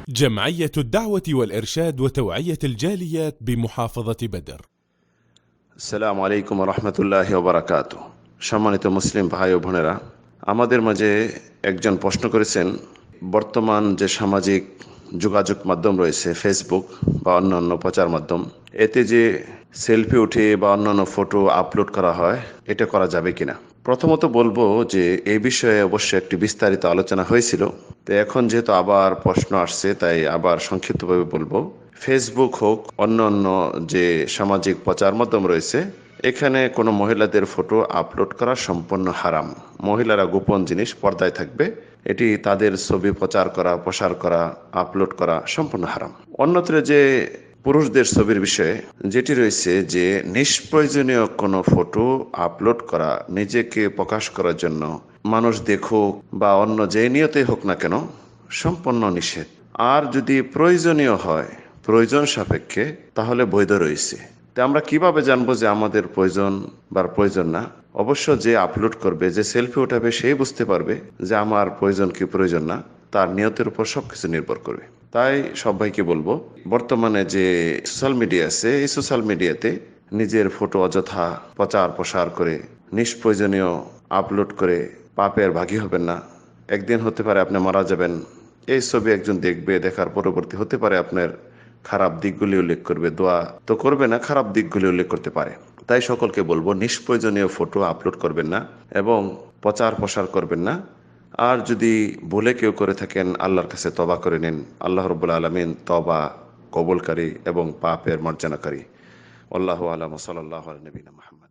جمعية الدعوة والإرشاد وتوعية الجاليات بمحافظة بدر। আসসালামু আলাইকুম ওয়া রাহমাতুল্লাহি ওয়া বারাকাতুহু। সম্মানিত মুসলিম ভাই ও বোনেরা, আমাদের মাঝে একজন প্রশ্ন করেছেন, বর্তমান যে সামাজিক যোগাযোগ মাধ্যম রয়েছে ফেসবুক বা অন্যান্য প্রচার মাধ্যম, এতে যে সেলফি উঠে বা অন্যান্য ফটো আপলোড করা হয়, এটা করা যাবে কিনা। প্রথমত বলবো যে এই বিষয়ে অবশ্যই একটি বিস্তারিত আলোচনা হয়েছিল, তো এখন যেহেতু আবার প্রশ্ন আসছে তাই আবার সংক্ষিপ্তভাবে বলবো। ফেসবুক হোক অন্যান্য যে সামাজিক প্রচার মাধ্যম রয়েছে, এখানে কোনো মহিলাদের ফটো আপলোড করা সম্পূর্ণ হারাম। মহিলারা গোপন জিনিস পর্দায় থাকবে, এটি তাদের ছবি প্রচার করা, প্রসার করা, আপলোড করা সম্পূর্ণ হারাম। অন্যত্র যে পুরুষদের ছবির বিষয়ে যেটি রয়েছে যে নিষ্প্রয়োজনীয় কোনো ফটো আপলোড করা, নিজেকে প্রকাশ করার জন্য, মানুষ দেখুক বা অন্য যে নিয়তেই হোক না কেন, সম্পূর্ণ নিষেধ। আর যদি প্রয়োজনীয় হয়, প্রয়োজন সাপেক্ষে, তাহলে বৈধ রয়েছে। তো আমরা কিভাবে জানবো যে আমাদের প্রয়োজন বা প্রয়োজন না? অবশ্য যে আপলোড করবে, যে সেলফি উঠাবে, সেই বুঝতে পারবে যে আমার প্রয়োজন কি প্রয়োজন না। তার নিয়তের উপর সবকিছু নির্ভর করবে। তাই সবাইকে বলবো, বর্তমানে যে সোশ্যাল মিডিয়া আছে, এই সোশ্যাল মিডিয়াতে নিজের ফটো অযথা প্রচার প্রসার করে, নিষ্প্রয়োজনীয় আপলোড করে পাপের ভাগী হবেন না। একদিন হতে পারে আপনি মারা যাবেন, এই ছবি একজন দেখবে, দেখার পরবর্তী হতে পারে আপনার খারাপ দিকগুলি উল্লেখ করবে, দোয়া তো করবে না, খারাপ দিকগুলি উল্লেখ করতে পারে। তাই সকলকে বলবো, নিষ্প্রয়োজনীয় ফটো আপলোড করবেন না এবং প্রচার প্রসার করবেন না। আর যদি ভুলে কেউ করে থাকেন, আল্লাহর কাছে তওবা করে নিন। আল্লাহ রাব্বুল আলামিন তওবা কবুলকারী এবং পাপের মার্জনাকারী। আল্লাহু আ'লাম। সাল্লাল্লাহু আলা নবিয়িনা মুহাম্মদ।